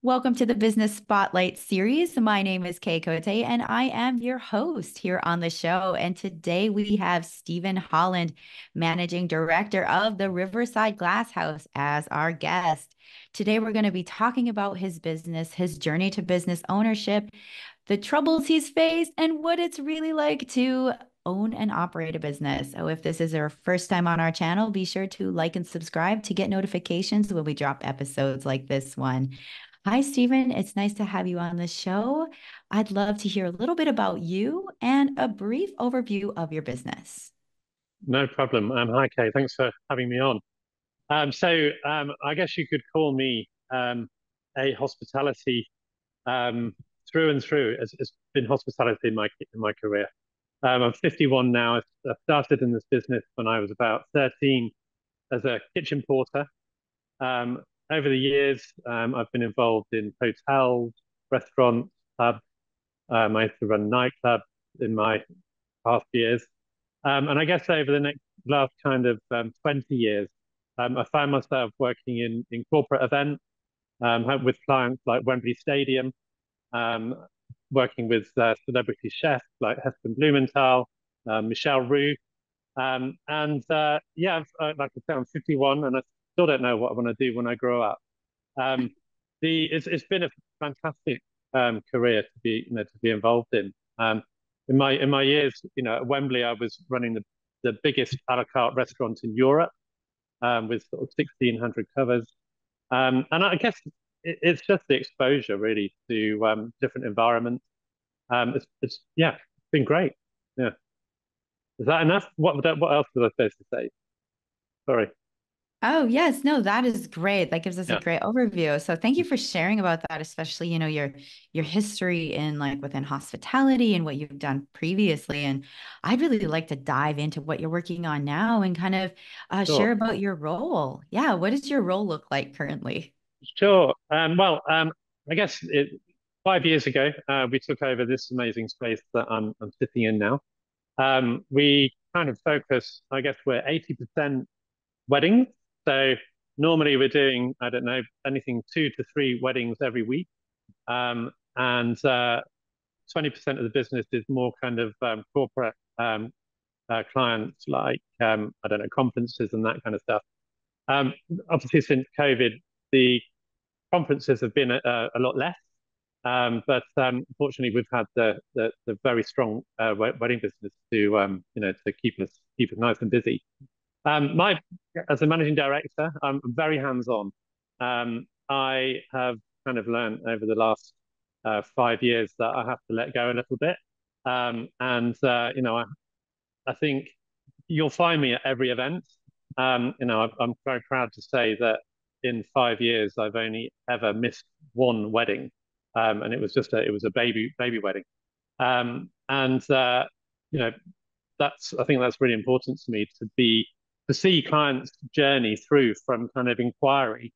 Welcome to the Business Spotlight series. My name is Kay Cote, and I am your host here on the show. And today we have Stephen Holland, Managing Director of the Riverside Glass House, as our guest. Today we're going to be talking about his business, his journey to business ownership, the troubles he's faced, and what it's really like to own and operate a business. So if this is your first time on our channel, be sure to like and subscribe to get notifications when we drop episodes like this one. Hi, Stephen. It's nice to have you on the show. I'd love to hear a little bit about you and a brief overview of your business. No problem. Hi, Kay. Thanks for having me on. I guess you could call me a hospitality through and through. It's been hospitality in my career. I'm 51 now. I started in this business when I was about 13 as a kitchen porter. Over the years, I've been involved in hotels, restaurants, pubs. I used to run nightclubs in my past years. And I guess over the last kind of 20 years, I found myself working in corporate events with clients like Wembley Stadium, um, working with celebrity chefs like Heston Blumenthal, Michelle Roux. Like I said, I'm 51 and I still don't know what I want to do when I grow up. Um, it's been a fantastic career to be involved in. In my years, at Wembley, I was running the biggest a la carte restaurant in Europe, with sort of 1,600 covers. And I guess it's just the exposure really to different environments. It's been great. Yeah. Is that enough? What else was I supposed to say? Sorry. Oh, yes. No, that is great. That gives us a Yeah. great overview. So thank you for sharing about that, especially, your history in like within hospitality and what you've done previously. And I'd really like to dive into what you're working on now and kind of Sure. share about your role. Yeah, what does your role look like currently? Sure. I guess 5 years ago, we took over this amazing space that I'm sitting in now. We kind of focus, I guess we're 80% weddings. So normally we're doing, I don't know, anything 2 to 3 weddings every week. And 20% of the business is more kind of corporate clients like, I don't know, conferences and that kind of stuff. Um, Obviously, since COVID, the conferences have been a lot less. But fortunately, we've had the very strong wedding business to to keep us nice and busy. My As a managing director, I'm very hands-on. I have kind of learned over the last 5 years that I have to let go a little bit. I think you'll find me at every event. I'm very proud to say that in 5 years I've only ever missed one wedding, and it was a baby wedding. And you know, I think that's really important to me to see clients' journey through from kind of inquiry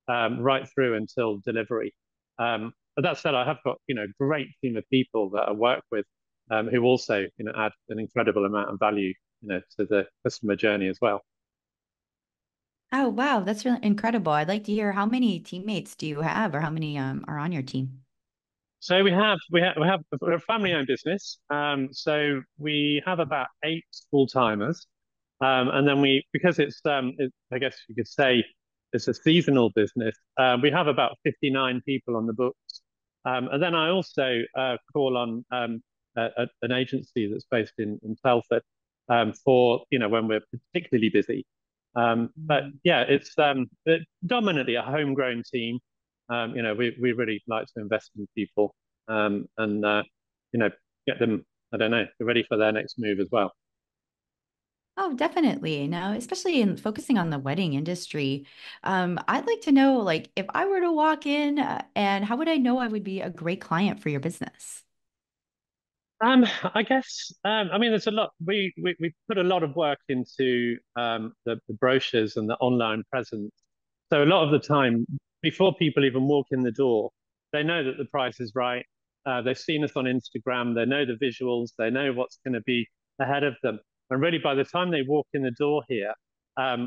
right through until delivery. But that said, I have got great team of people that I work with who also add an incredible amount of value to the customer journey as well. Oh, wow, that's really incredible. I'd like to hear how many teammates do you have or how many are on your team? So we're a family-owned business. So we have about 8 full-timers, and then because I guess you could say it's a seasonal business. We have about 59 people on the books, and then I also call on an agency that's based in Telford for when we're particularly busy. But Mm. yeah, it's dominantly a homegrown team. We really like to invest in people and you know, get them, I don't know, ready for their next move as well. Oh, definitely. Now, especially in focusing on the wedding industry, I'd like to know, like, if I were to walk in, and how would I know I would be a great client for your business? I guess, I mean, there's a lot, we put a lot of work into the brochures and the online presence. So a lot of the time, before people even walk in the door, they know that the price is right. They've seen us on Instagram. They know the visuals. They know what's going to be ahead of them. And really, by the time they walk in the door here,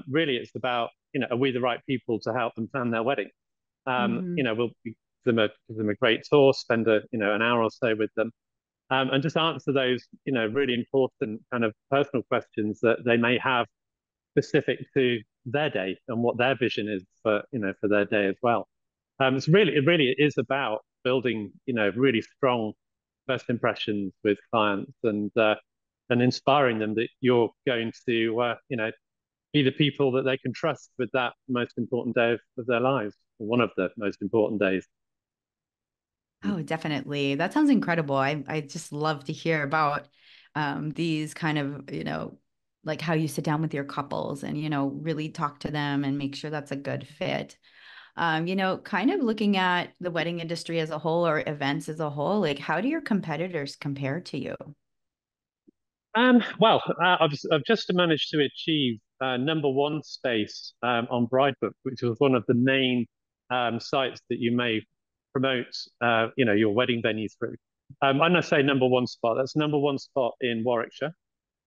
really it's about, are we the right people to help them plan their wedding? Mhm. We'll be give them a great tour, spend an hour or so with them, and just answer those really important kind of personal questions that they may have specific to their day and what their vision is for their day as well. It really is about building really strong first impressions with clients and inspiring them that you're going to be the people that they can trust with that most important day of their lives, one of the most important days. Oh, definitely. That sounds incredible. I just love to hear about these kind of, like how you sit down with your couples and, really talk to them and make sure that's a good fit. Kind of looking at the wedding industry as a whole or events as a whole, like how do your competitors compare to you? I've just managed to achieve number one space on Bridebook, which was one of the main sites that you may promote, your wedding venues through. When I say number one spot, that's number one spot in Warwickshire.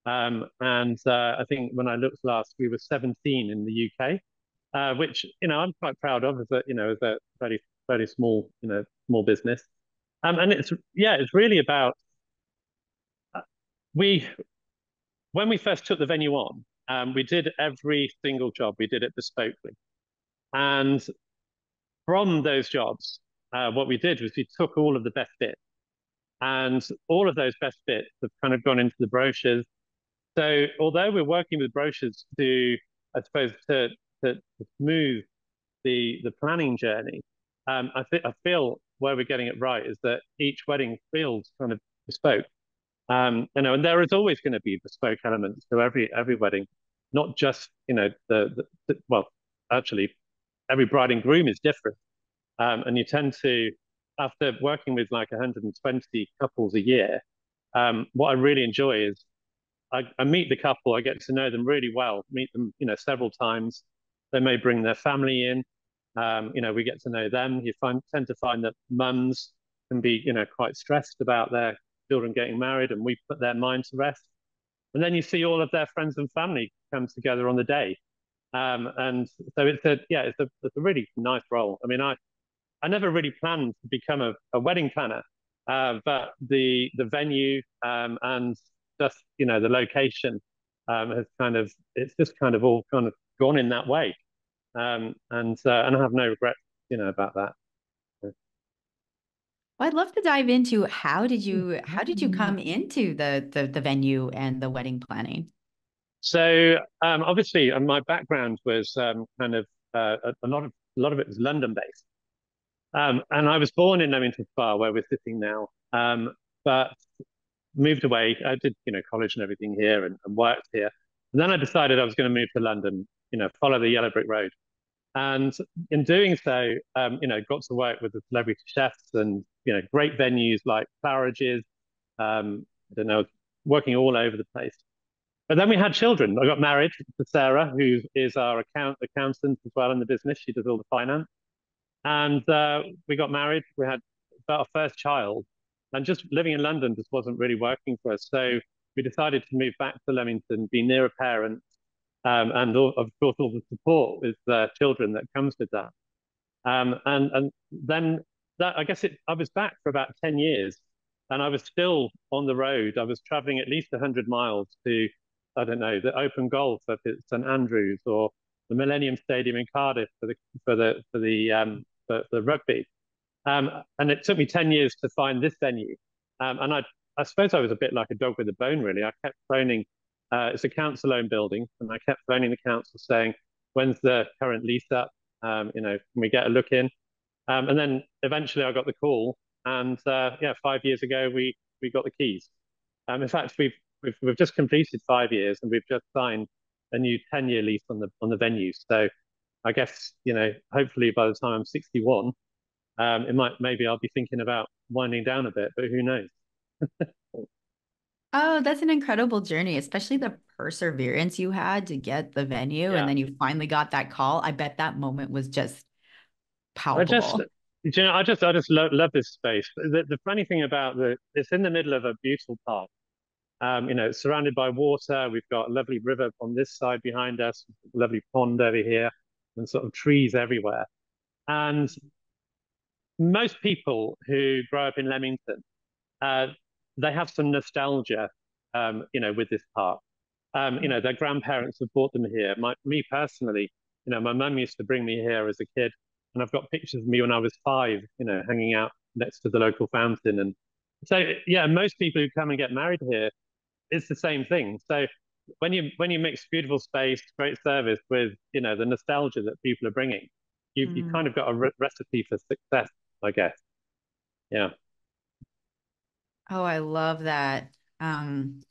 And I think when I looked last, we were 17 in the UK, which I'm quite proud of as a very small small business. And it's really about we when we first took the venue on, we did every single job. We did it bespokely. And from those jobs, what we did was we took all of the best bits, and all of those best bits have kind of gone into the brochures. So although we're working with brochures I suppose, to smooth the planning journey, I feel where we're getting it right is that each wedding feels kind of bespoke. And there is always going to be bespoke elements to every wedding, not just well, actually, every bride and groom is different, and you tend to, after working with like 120 couples a year, what I really enjoy is I meet the couple, I get to know them really well, meet them several times. They may bring their family in, we get to know them. Tend to find that mums can be quite stressed about their children getting married, and we put their mind to rest. And then you see all of their friends and family come together on the day. And so it's a really nice role. I mean, I never really planned to become a wedding planner, but the venue and just the location has it's just kind of all kind of gone in that way. And I have no regrets about that. Well, I'd love to dive into how did you come into the venue and the wedding planning? So obviously, my background was kind of a lot of it was London based, and I was born in Leamington Spa, where we're sitting now, but moved away. I did college and everything here and worked here, and then I decided I was going to move to London, follow the yellow brick road, and in doing so, got to work with the celebrity chefs and great venues like Claridge's. I don't know, working all over the place. But then we had children. I got married to Sarah, who is our accountant as well in the business. She does all the finance. And we got married. We had about our first child. And just living in London just wasn't really working for us. So we decided to move back to Leamington, be near a parent, and of course, all the support with children that comes with that. And then I guess I was back for about 10 years, and I was still on the road. I was traveling at least 100 miles to, I don't know, the Open Golf at St Andrews or the Millennium Stadium in Cardiff for the rugby. And it took me 10 years to find this venue. And I suppose I was a bit like a dog with a bone, really. I kept phoning, it's a council owned building, and I kept phoning the council saying, when's the current lease up? Can we get a look in? And then eventually I got the call, and 5 years ago we got the keys. In fact, we've just completed 5 years, and we've just signed a new 10-year lease on the venue. So I guess hopefully by the time I'm 61, maybe I'll be thinking about winding down a bit, but who knows? Oh, that's an incredible journey, especially the perseverance you had to get the venue and Yeah, then you finally got that call. I bet that moment was just I just palpable. I just love this space. The funny thing about it's in the middle of a beautiful park. It's surrounded by water. We've got a lovely river on this side behind us, lovely pond over here, and sort of trees everywhere. And most people who grow up in Leamington, uh, they have some nostalgia, with this park. Their grandparents have brought them here. Me personally, my mum used to bring me here as a kid, and I've got pictures of me when I was 5, hanging out next to the local fountain. And so, yeah, most people who come and get married here, it's the same thing. So when you mix beautiful space, great service with, the nostalgia that people are bringing, you Mm. kind of got a recipe for success, I guess. Yeah. Oh, I love that. Kind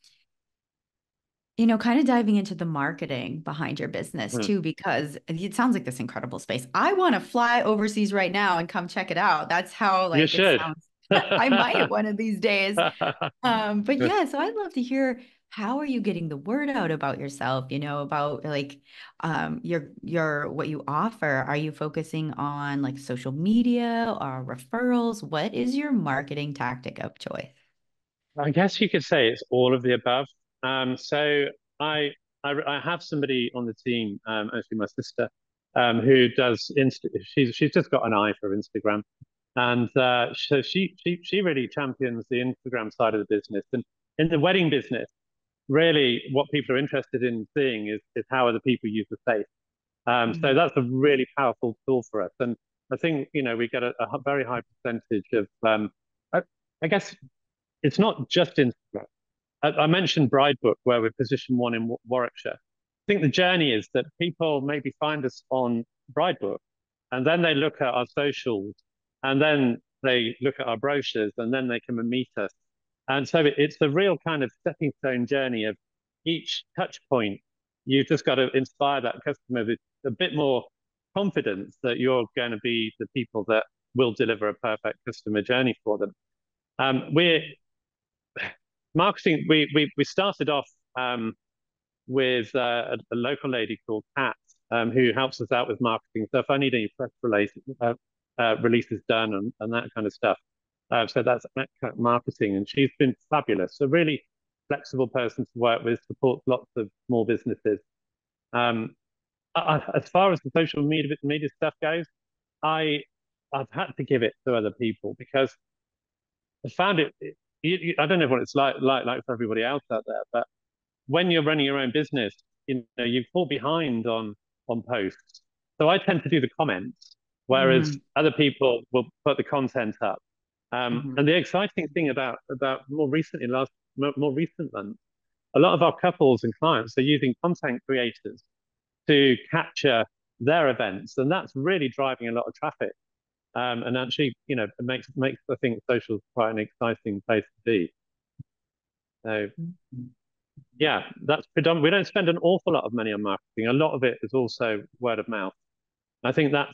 of diving into the marketing behind your business Hmm. too, because it sounds like this incredible space. I want to fly overseas right now and come check it out. That's how You like it should. sounds. I might one of these days. But yeah, so I'd love to hear how are you getting the word out about yourself, about like your what you offer. Are you focusing on like social media or referrals? What is your marketing tactic of choice? I guess you could say it's all of the above. So I have somebody on the team, actually my sister, who does she's just got an eye for Instagram, and so she really champions the Instagram side of the business. And in the wedding business, really, what people are interested in seeing is how other people use the space. So Mhm. that's a really powerful tool for us, and I think we get a very high percentage of I, I guess it's not just Instagram. I mentioned Bridebook, where we're position 1 in Warwickshire. I think the journey is that people maybe find us on Bridebook, and then they look at our socials, and then they look at our brochures, and then they come and meet us. And so it's a real kind of stepping stone journey of each touch point. You've just got to inspire that customer with a bit more confidence that you're going to be the people that will deliver a perfect customer journey for them. We're marketing. We started off with a local lady called Kat, who helps us out with marketing. So if I need any press releases done and that kind of stuff, so that's marketing, and she's been fabulous. A really flexible person to work with, supports lots of small businesses. Um, as far as the social media stuff goes, I I've had to give it to other people because I found I don't know what it's like for everybody else out there, but when you're running your own business, you fall behind on posts. So I tend to do the comments, whereas Mhm. other people will put the content up. Mhm. And the exciting thing about more recent months, a lot of our couples and clients are using content creators to capture their events, and that's really driving a lot of traffic. And actually, it makes I think social quite an exciting place to be. So yeah, that's predominant. We don't spend an awful lot of money on marketing. A lot of it is also word of mouth. I think that,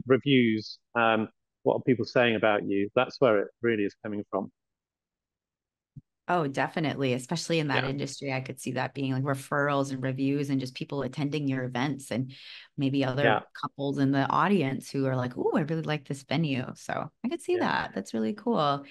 reviews, what are people saying about you? That's where it really is coming from. Oh, definitely. Especially in that Yeah, industry, I could see that being like referrals and reviews and just people attending your events and maybe yeah, other couples in the audience who are like, oh, I really like this venue. So I could see yeah. that. That's really cool.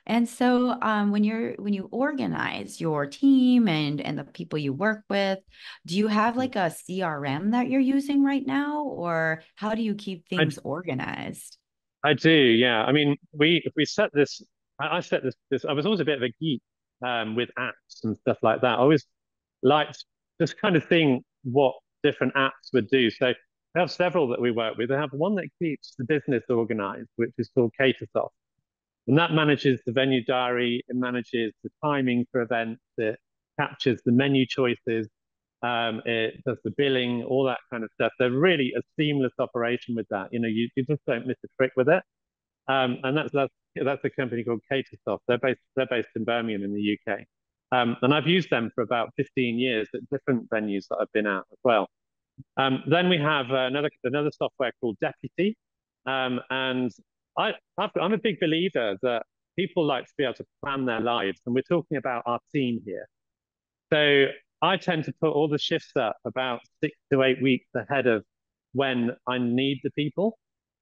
And so when you organize your team and the people you work with, do you have like a CRM that you're using right now, or how do you keep I things organized? I do, yeah. I mean, we set this. I set this. I was always a bit of a geek with apps and stuff like that. I always liked just kind of seeing what different apps would do. So we have several that we work with. I have one that keeps the business organized, which is called Catersoft. And that manages the venue diary, it manages the timing for events, it captures the menu choices, it does the billing, all that kind of stuff. They're really a seamless operation with that. You just don't miss a trick with it. And that's a company called Catersoft. They're based in Birmingham in the UK. And I've used them for about 15 years at different venues that I've been at as well. Then we have another software called Deputy, and I'm a big believer that people like to be able to plan their lives, and we're talking about our team here. So I tend to put all the shifts up about 6 to 8 weeks ahead of when I need the people.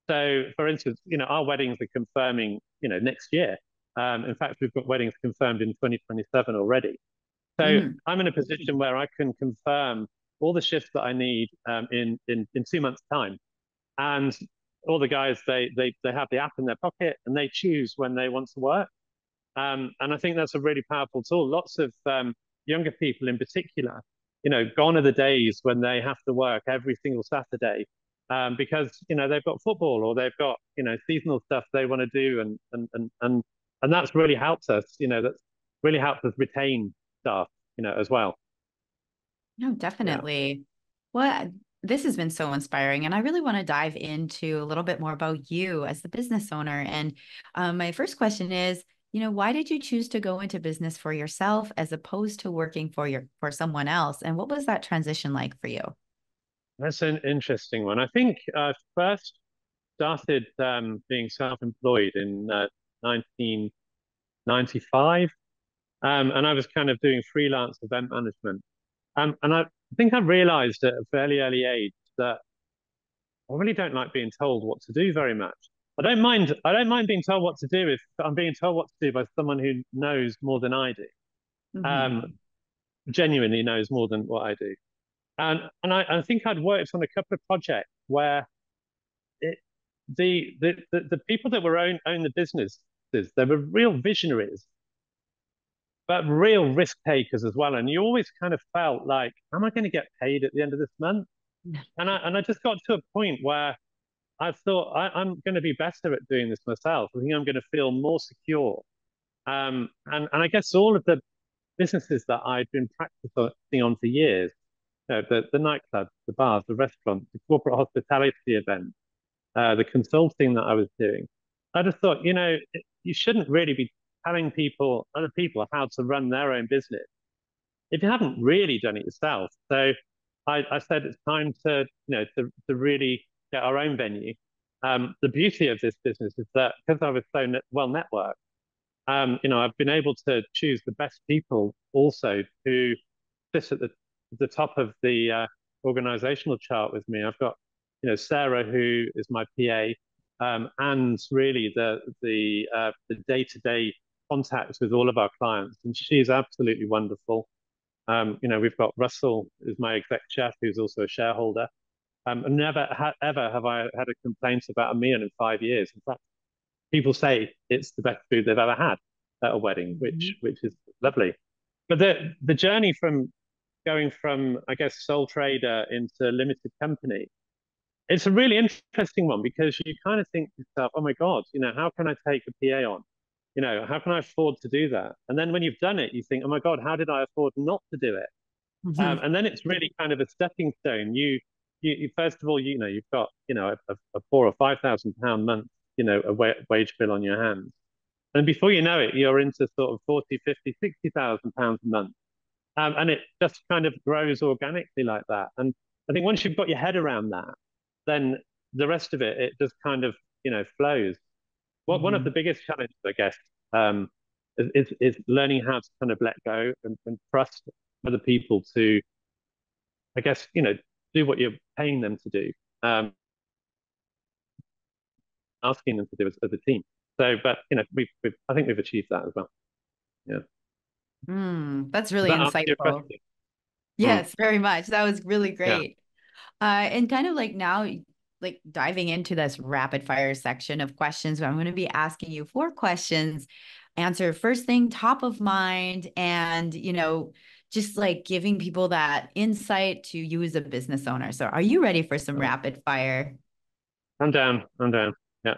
So, for instance, our weddings are confirming, next year. In fact, we've got weddings confirmed in 2027 already. So Mm. I'm in a position where I can confirm all the shifts that I need in 2 months' time. And all the guys they have the app in their pocket and they choose when they want to work. And I think that's a really powerful tool. Lots of younger people in particular, gone are the days when they have to work every single Saturday because they've got football or they've got seasonal stuff they want to do, and that's really helped us. That's really helped us retain staff, as well. No, Yeah. definitely. Well, this has been so inspiring, and I really want to dive into a little bit more about you as the business owner. And my first question is, why did you choose to go into business for yourself as opposed to working for someone else? And what was that transition like for you? That's an interesting one. I think I first started being self-employed in 1995, and I was kind of doing freelance event management. And I think I realized at a fairly early age that I really don't like being told what to do very much. I don't mind being told what to do if I'm being told what to do by someone who knows more than I do. Hmm. Um, Genuinely knows more than what I do. And I think I'd worked on a couple of projects where it, the people that were own the businesses, they were real visionaries, but real risk takers as well. And you always kind of felt like, am I going to get paid at the end of this month? And I just got to a point where I thought I'm going to be better at doing this myself. I think I'm going to feel more secure. And I guess all of the businesses that I'd been practicing on for years, the nightclubs, the bars, the restaurants, the corporate hospitality events, the consulting that I was doing, I just thought, you shouldn't really be telling other people, how to run their own business if you haven't really done it yourself. So I said it's time to really get our own venue. The beauty of this business is that because I was so well networked, I've been able to choose the best people also to sit at the top of the organizational chart with me. I've got, Sarah, who is my PA, and really the day-to-day contacts with all of our clients, and she's absolutely wonderful. We've got Russell, who's my exec chef, who's also a shareholder. And ever have I had a complaint about a meal in 5 years. In fact, people say it's the best food they've ever had at a wedding, which is lovely. But the journey from going from, I guess, sole trader into limited company, it's a really interesting one because you kind of think to yourself, oh my God, how can I take a PA on? How can I afford to do that? And then when you've done it, you think, oh my God, how did I afford not to do it? Hmm. And then it's really kind of a stepping stone. You first of all, you've got, a £4,000 or £5,000 month, a wage bill on your hands. And before you know it, you're into sort of 40, 50, £60,000 a month. And it just kind of grows organically like that. And I think once you've got your head around that, then the rest of it just kind of, flows. One of Hmm. the biggest challenges, I guess, um, is learning how to kind of let go and trust other people to, I guess, do what you're paying them to do, asking them to do as a team. So, but I think we've achieved that as well. Yeah. That's Does really that answer your insightful. question? Mm, Yes, very much. That was really yeah. great. And kind of like now, like diving into this rapid fire section of questions, I'm going to be asking you four questions. Answer first thing, top of mind, and just like giving people that insight to you as a business owner. So, are you ready for some rapid fire? I'm down. I'm down. Yeah.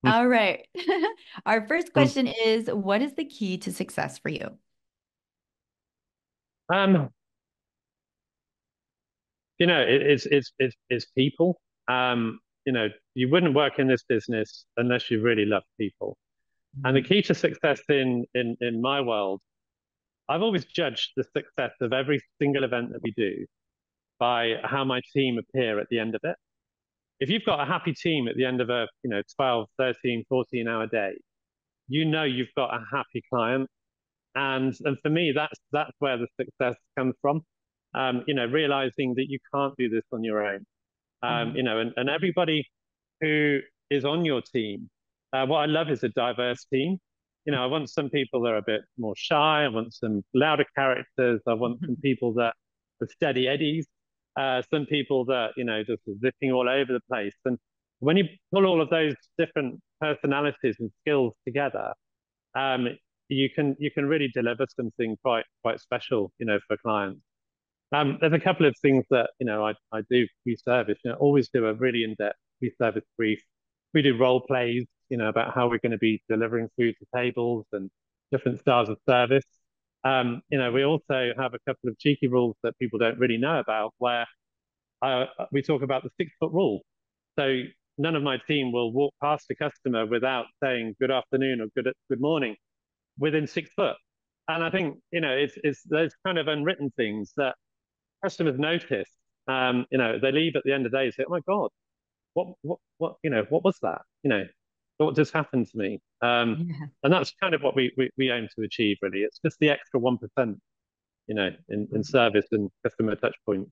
Mm, All right. Our first mm. question is, what is the key to success for you? Um, it's people. You wouldn't work in this business unless you really love people. And the Mhm. key to success in my world, I've always judged the success of every single event that we do by how my team appear at the end of it. If you've got a happy team at the end of a 12, 13, 14-hour day, you've got a happy client. And for me, that's where the success comes from. Realizing that you can't do this on your own. Mhm. And everybody who is on your team, what I love is a diverse team. I want some people that are a bit more shy. I want some louder characters. I want some people that are steady eddies. Some people that, just zipping all over the place. When you pull all of those different personalities and skills together, um, you can really deliver something quite special, for clients. There's a couple of things that I do pre-service. Always do a really in-depth pre-service brief. We do role plays, about how we're going to be delivering food to tables and different styles of service. We also have a couple of cheeky rules that people don't really know about, where we talk about the 6 foot rule. So none of my team will walk past a customer without saying good afternoon or good morning within 6 foot. And I think it's those kind of unwritten things that customers notice. They leave at the end of the day and say, "Oh my God, what was that? What just happened to me?" Yeah. And that's kind of what we aim to achieve. Really, it's just the extra 1%, in service and customer touch point.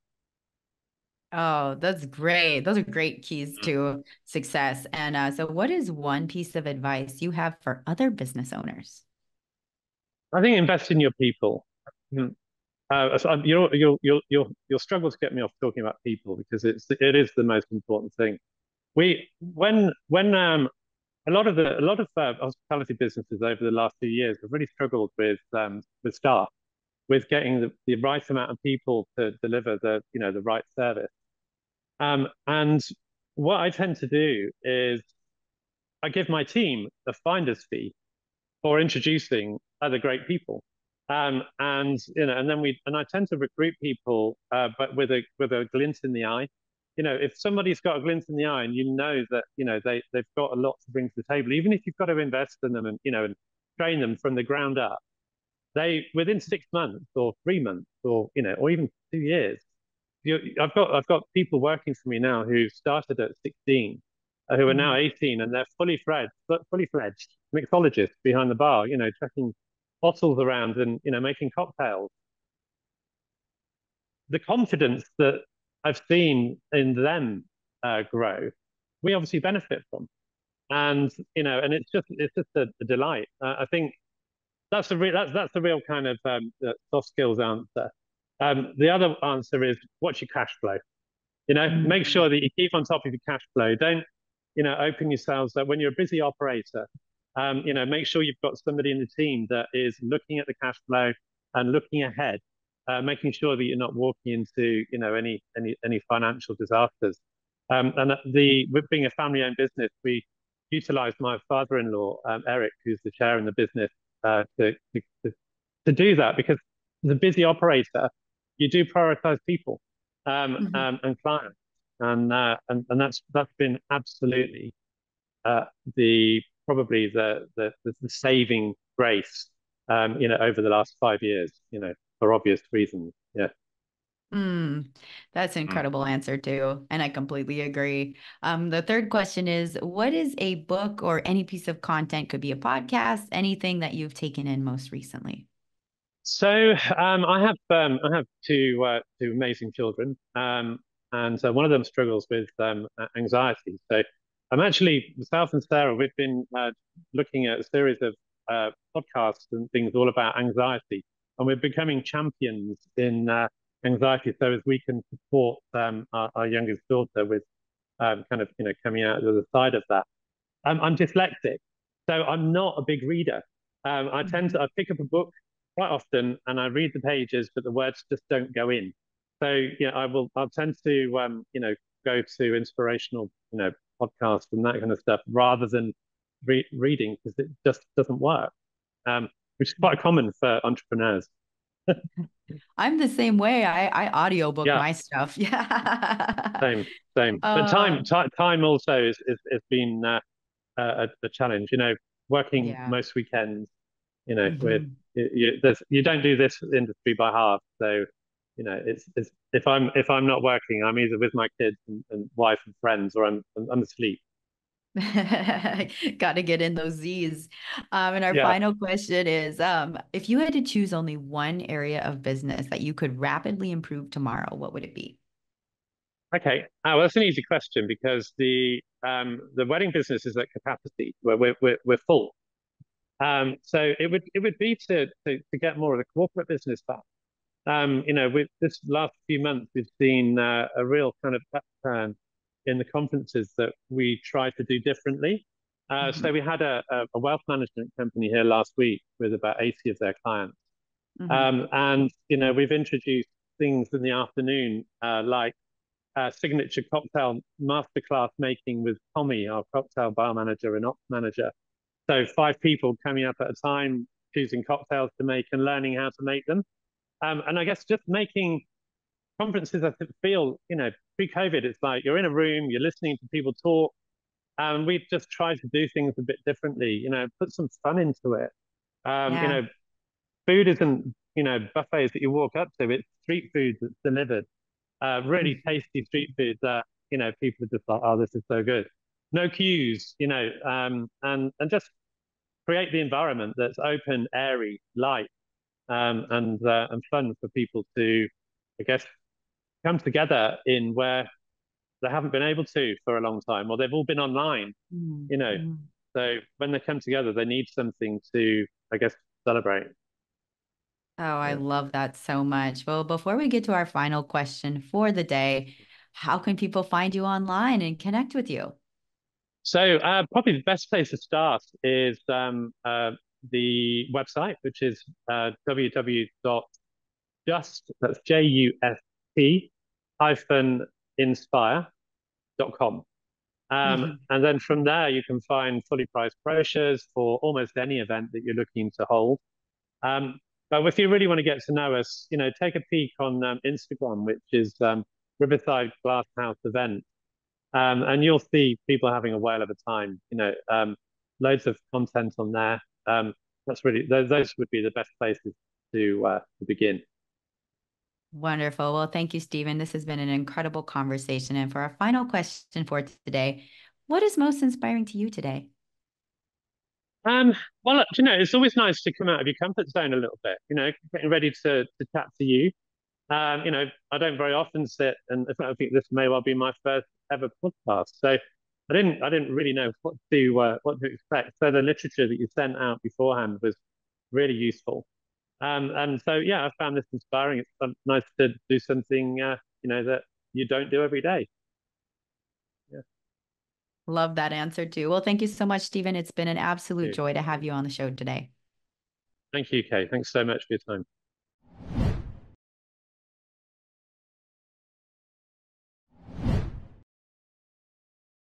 Oh, that's great. Those are great keys to success. And so, what is one piece of advice you have for other business owners? I think invest in your people. Mm. So you'll struggle to get me off talking about people because it is the most important thing. We when a lot of hospitality businesses over the last few years have really struggled with staff, with getting the right amount of people to deliver the right service. And what I tend to do is I give my team a finder's fee for introducing other great people. And I tend to recruit people, but with a glint in the eye. If somebody's got a glint in the eye, and that they've got a lot to bring to the table, even if you've got to invest in them and train them from the ground up, they within 6 months or 3 months or even 2 years, I've got people working for me now who started at 16, who are now Mhm. 18, and they're fully fledged mixologists behind the bar, chucking bottles around and making cocktails. The confidence that I've seen in them grow, we obviously benefit from, and it's just a delight. I think that's the real kind of soft skills answer. The other answer is what's your cash flow? Make Mhm. sure that you keep on top of your cash flow. Don't, open yourselves up when you're a busy operator. Make sure you've got somebody in the team that is looking at the cash flow and looking ahead, making sure that you're not walking into, any financial disasters. With being a family-owned business, we utilized my father-in-law, Eric, who's the chair in the business, to do that because as a busy operator, you do prioritize people and clients, and that's been absolutely uh, the probably the saving grace, over the last 5 years, for obvious reasons. Yeah. Mm, that's an Mm. incredible answer too, and I completely agree. The third question is, what is a book or any piece of content, could be a podcast, anything that you've taken in most recently? So I have two amazing children, and one of them struggles with anxiety. So I'm actually myself and Sarah. We've been looking at a series of podcasts and things all about anxiety, and we're becoming champions in anxiety, so as we can support our youngest daughter with kind of coming out the other side of that. I'm dyslexic, so I'm not a big reader. I pick up a book quite often and I read the pages, but the words just don't go in. So I'll tend to go to inspirational podcasts and that kind of stuff rather than reading because it just doesn't work. Which is quite common for entrepreneurs. I'm the same way. I audiobook Yeah, my stuff. Yeah. same, same. But Uh, time also is been a challenge. Working yeah. most weekends. With Mhm. you don't do this industry by half. So, it's if I'm not working, I'm either with my kids and wife and friends, or I'm asleep. Got to get in those Z's. And our Yeah. final question is, if you had to choose only one area of business that you could rapidly improve tomorrow, what would it be? Okay. Well, that's an easy question because the wedding business is at capacity. We're full. So it would be to get more of the corporate business back. With this last few months, we've seen a real kind of upturn in the conferences that we try to do differently. So Hmm. we had a wealth management company here last week with about 80 of their clients. Hmm. And, we've introduced things in the afternoon, like signature cocktail masterclass making with Tommy, our cocktail bar manager and ops manager. So 5 people coming up at a time, choosing cocktails to make and learning how to make them. And I guess just making conferences, I feel, pre-COVID, it's like you're in a room, you're listening to people talk, and we've just tried to do things a bit differently, put some fun into it. Yeah. Food isn't, buffets that you walk up to, it's street food that's delivered. Really Mhm. tasty street food that, people are just like, oh, this is so good. No queues, and just create the environment that's open, airy, light, and fun for people to, I guess, come together in where they haven't been able to for a long time, or they've all been online, you know. Mhm. So when they come together, they need something to, I guess, celebrate. Oh, I Yeah. love that so much. Well, before we get to our final question for the day, how can people find you online and connect with you? So probably the best place to start is the website, which is www.just, that's JUST hyphen inspire.com. Mhm. And then from there, you can find fully priced brochures for almost any event that you're looking to hold. Um, but if you really want to get to know us, take a peek on Instagram, which is Riverside Glass House Event. And you'll see people having a whale of a time, loads of content on there. That's really, those would be the best places to begin. Wonderful. Well, thank you, Stephen. This has been an incredible conversation. And for our final question for today, what is most inspiring to you today? Um, well, look, it's always nice to come out of your comfort zone a little bit, getting ready to chat to you. I don't very often sit, and I think this may well be my first ever podcast. So I didn't really know what to expect. So the literature that you sent out beforehand was really useful. And so yeah, I found this inspiring. It's nice to do something that you don't do every day. Yeah, Love that answer too. Well, thank you so much, Stephen. It's been an absolute thank you. joy to have you on the show today. Thank you, Kay. Thanks so much for your time.